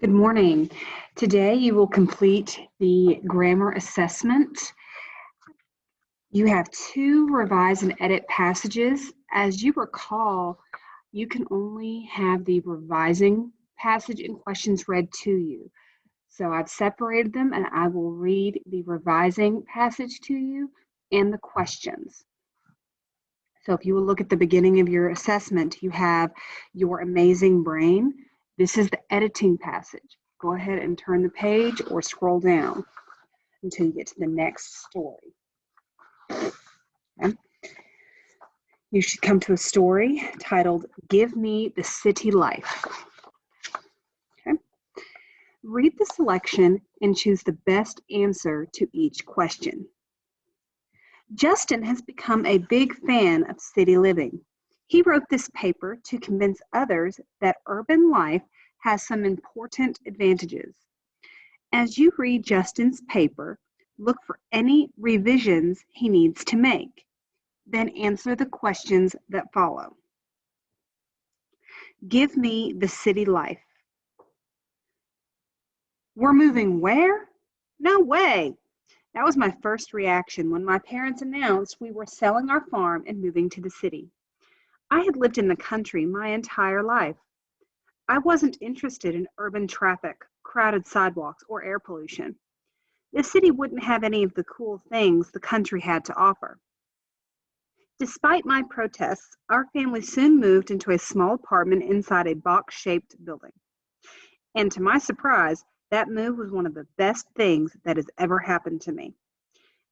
Good morning. Today you will complete the grammar assessment. You have two revise and edit passages. As you recall, you can only have the revising passage and questions read to you. So I've separated them and I will read the revising passage to you and the questions. So if you will look at the beginning of your assessment, you have your amazing brain. This is the editing passage. Go ahead and turn the page or scroll down until you get to the next story. Okay. You should come to a story titled, Give Me the City Life. Okay. Read the selection and choose the best answer to each question. Justin has become a big fan of city living. He wrote this paper to convince others that urban life has some important advantages. As you read Justin's paper, look for any revisions he needs to make. Then answer the questions that follow. Give me the city life. We're moving where? No way. That was my first reaction when my parents announced we were selling our farm and moving to the city. I had lived in the country my entire life. I wasn't interested in urban traffic, crowded sidewalks, or air pollution. The city wouldn't have any of the cool things the country had to offer. Despite my protests, our family soon moved into a small apartment inside a box-shaped building. And to my surprise, that move was one of the best things that has ever happened to me.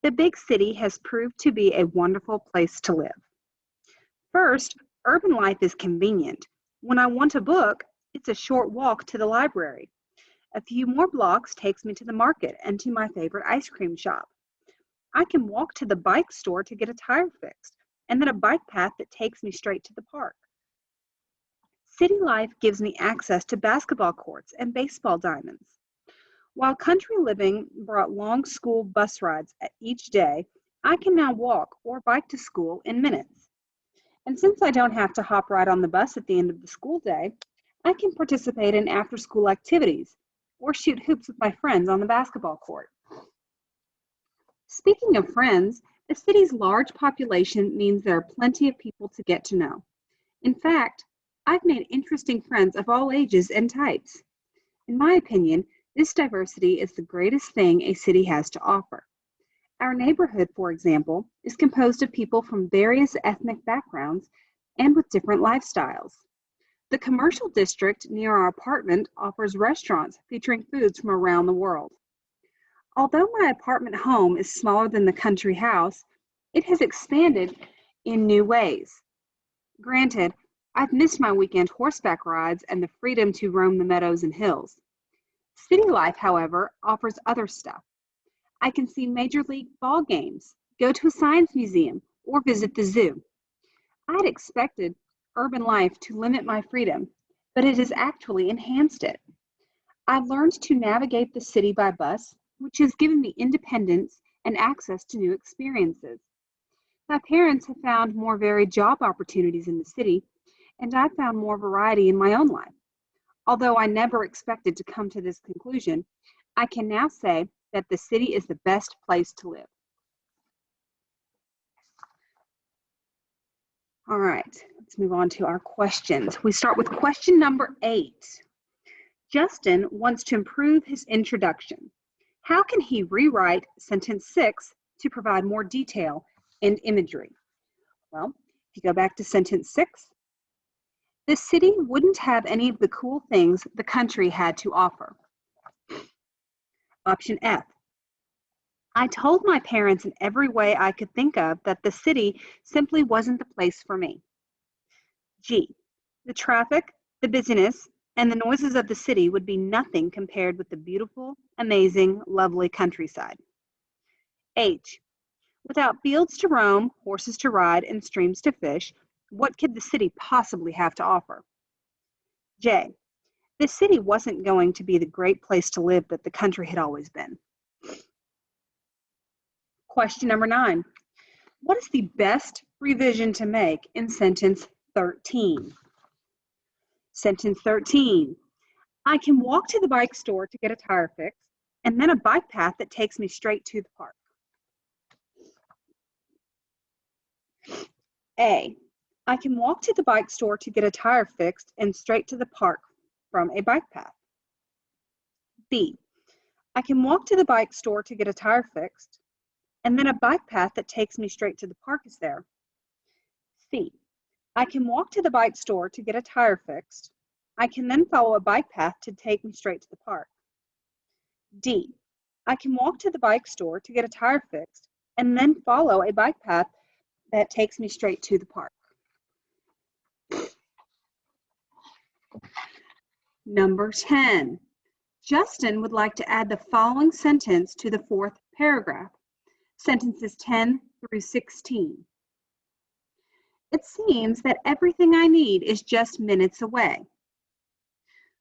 The big city has proved to be a wonderful place to live. First, urban life is convenient. When I want a book, it's a short walk to the library. A few more blocks takes me to the market and to my favorite ice cream shop. I can walk to the bike store to get a tire fixed, and then a bike path that takes me straight to the park. City life gives me access to basketball courts and baseball diamonds. While country living brought long school bus rides each day, I can now walk or bike to school in minutes. And since I don't have to hop right on the bus at the end of the school day, I can participate in after-school activities or shoot hoops with my friends on the basketball court. Speaking of friends, the city's large population means there are plenty of people to get to know. In fact, I've made interesting friends of all ages and types. In my opinion, this diversity is the greatest thing a city has to offer. Our neighborhood, for example, is composed of people from various ethnic backgrounds and with different lifestyles. The commercial district near our apartment offers restaurants featuring foods from around the world. Although my apartment home is smaller than the country house, it has expanded in new ways. Granted, I've missed my weekend horseback rides and the freedom to roam the meadows and hills. City life, however, offers other stuff. I can see major league ball games, go to a science museum, or visit the zoo. I'd expected urban life to limit my freedom, but it has actually enhanced it. I've learned to navigate the city by bus, which has given me independence and access to new experiences. My parents have found more varied job opportunities in the city, and I've found more variety in my own life. Although I never expected to come to this conclusion, I can now say that the city is the best place to live. All right, let's move on to our questions. We start with question number 8. Justin wants to improve his introduction. How can he rewrite sentence 6 to provide more detail and imagery? Well, if you go back to sentence 6, the city wouldn't have any of the cool things the country had to offer. Option F. I told my parents in every way I could think of that the city simply wasn't the place for me. G. The traffic, the busyness, and the noises of the city would be nothing compared with the beautiful, amazing, lovely countryside. H. Without fields to roam, horses to ride, and streams to fish, what could the city possibly have to offer? J. The city wasn't going to be the great place to live that the country had always been. Question number 9. What is the best revision to make in sentence 13? Sentence 13. I can walk to the bike store to get a tire fix, and then a bike path that takes me straight to the park. A, I can walk to the bike store to get a tire fixed and straight to the park from a bike path. B, I can walk to the bike store to get a tire fixed, and then a bike path that takes me straight to the park is there. C, I can walk to the bike store to get a tire fixed. I can then follow a bike path to take me straight to the park. D, I can walk to the bike store to get a tire fixed and then follow a bike path that takes me straight to the park. Number 10. Justin would like to add the following sentence to the fourth paragraph. Sentences 10 through 16. It seems that everything I need is just minutes away.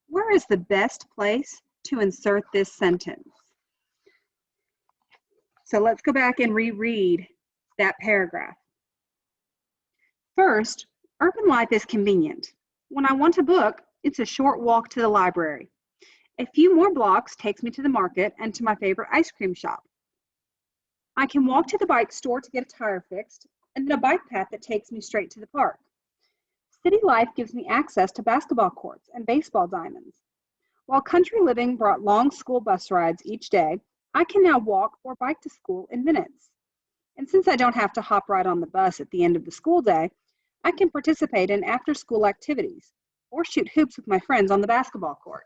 Where is the best place to insert this sentence? So let's go back and reread that paragraph. First, urban life is convenient. When I want a book, it's a short walk to the library. A few more blocks takes me to the market and to my favorite ice cream shop. I can walk to the bike store to get a tire fixed, and then a bike path that takes me straight to the park. City life gives me access to basketball courts and baseball diamonds. While country living brought long school bus rides each day, I can now walk or bike to school in minutes. And since I don't have to hop right on the bus at the end of the school day, I can participate in after-school activities or shoot hoops with my friends on the basketball court.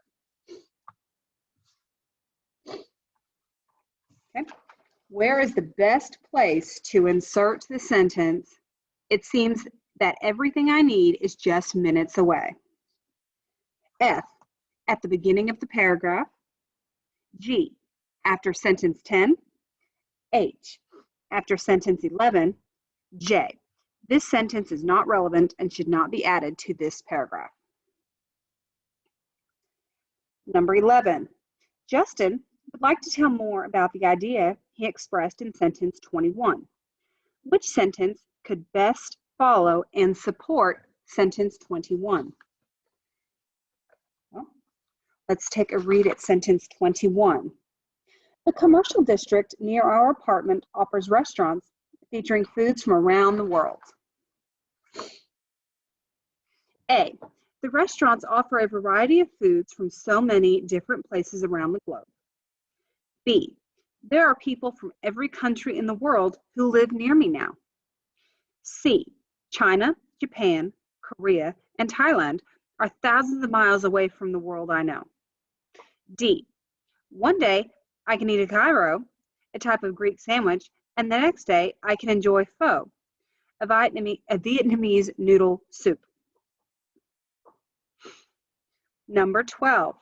Okay. Where is the best place to insert the sentence, it seems that everything I need is just minutes away? F, at the beginning of the paragraph. G, after sentence 10. H, after sentence 11. J, this sentence is not relevant and should not be added to this paragraph. Number 11, Justin would like to tell more about the idea he expressed in sentence 21. Which sentence could best follow and support sentence 21? Well, let's take a read at sentence 21. The commercial district near our apartment offers restaurants featuring foods from around the world. A, the restaurants offer a variety of foods from so many different places around the globe. B, there are people from every country in the world who live near me now. C, China, Japan, Korea, and Thailand are thousands of miles away from the world I know. D, one day I can eat a gyro, a type of Greek sandwich, and the next day I can enjoy pho, a Vietnamese noodle soup. Number 12.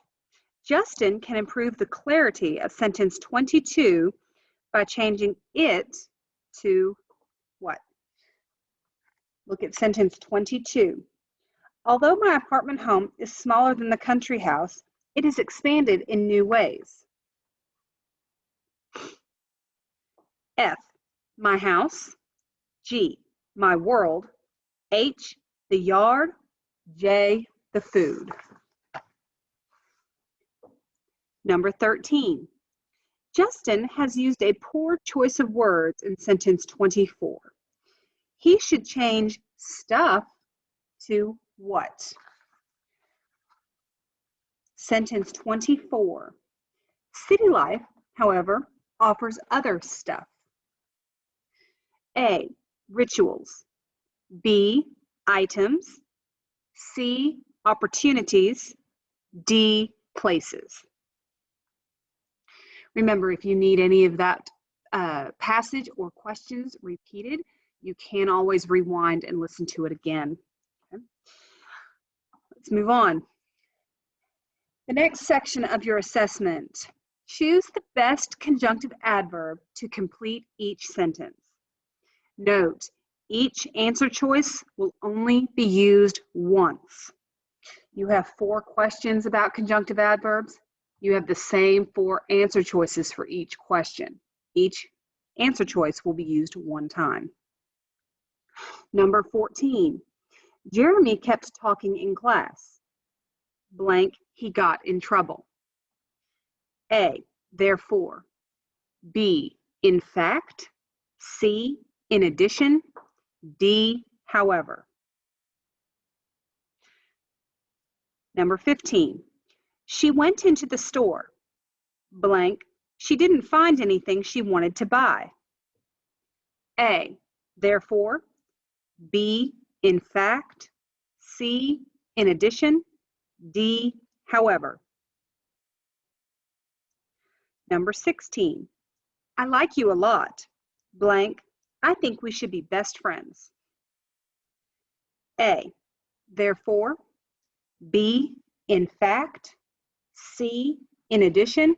Justin can improve the clarity of sentence 22 by changing it to what? Look at sentence 22. Although my apartment home is smaller than the country house, it is expanded in new ways. F, my house. G, my world. H, the yard. J, the food. Number 13. Justin has used a poor choice of words in sentence 24. He should change stuff to what? Sentence 24. City life, however, offers other stuff. A, rituals. B, items. C, opportunities. D, places. Remember, if you need any of that passage or questions repeated, you can always rewind and listen to it again. Okay. Let's move on. The next section of your assessment. Choose the best conjunctive adverb to complete each sentence. Note, each answer choice will only be used once. You have 4 questions about conjunctive adverbs. You have the same 4 answer choices for each question. Each answer choice will be used one time. Number 14, Jeremy kept talking in class. blank, he got in trouble. A, therefore. B, in fact. C, in addition. D, however. Number 15, she went into the store, blank, she didn't find anything she wanted to buy. A, therefore. B, in fact. C, in addition. D, however. Number 16, I like you a lot, blank, I think we should be best friends. A, therefore. B, in fact. C, in addition.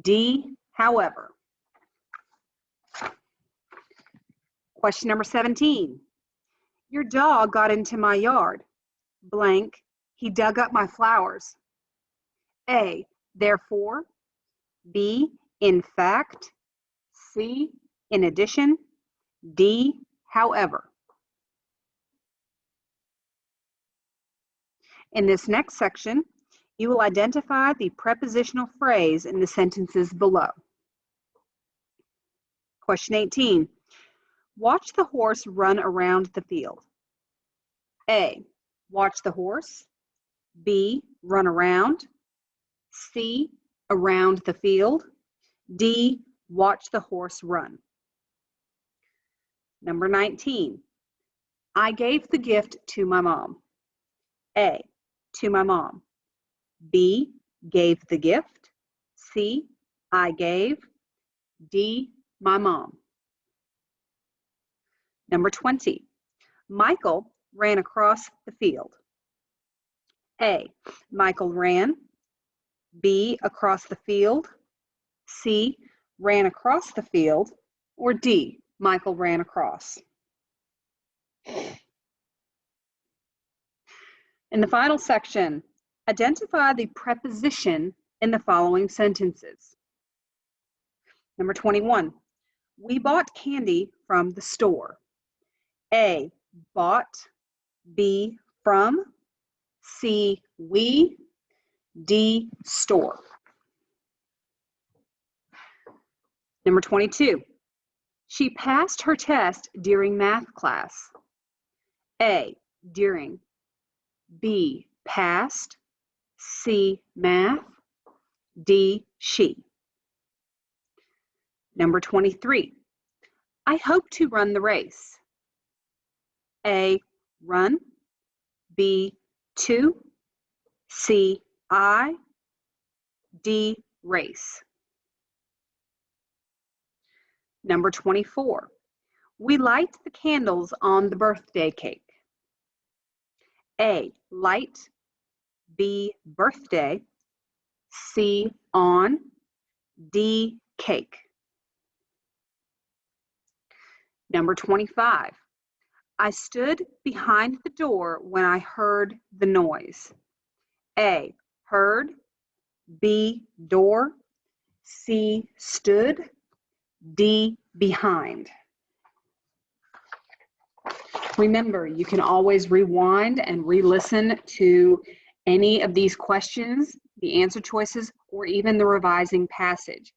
D, however. Question number 17. Your dog got into my yard, blank, he dug up my flowers. A, therefore. B, in fact. C, in addition. D, however. In this next section, you will identify the prepositional phrase in the sentences below. Question 18. Watch the horse run around the field. A, watch the horse. B, run around. C, around the field. D, watch the horse run. Number 19. I gave the gift to my mom. A, to my mom. B, gave the gift. C, I gave. D, my mom. Number 20. Michael ran across the field. A, Michael ran. B, across the field. C, ran across the field. Or D, Michael ran across. In the final section, identify the preposition in the following sentences. Number 21, we bought candy from the store. A, bought. B, from. C, we. D, store. Number 22, she passed her test during math class. A, during. B, past. C, math. D, she. Number 23, I hope to run the race. A, run. B, to. C, I. D, race. Number 24, we light the candles on the birthday cake. A, light. B, birthday. C, on. D, cake. Number 25, I stood behind the door when I heard the noise. A, heard. B, door. C, stood. D, behind. Remember, you can always rewind and re-listen to any of these questions, the answer choices, or even the revising passage.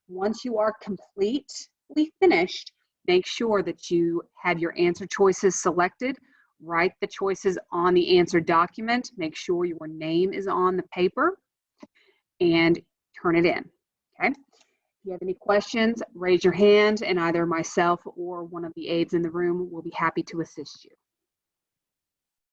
Once you are completely finished, make sure that you have your answer choices selected. Write the choices on the answer document. Make sure your name is on the paper and turn it in, okay? If you have any questions, raise your hand and either myself or one of the aides in the room will be happy to assist you.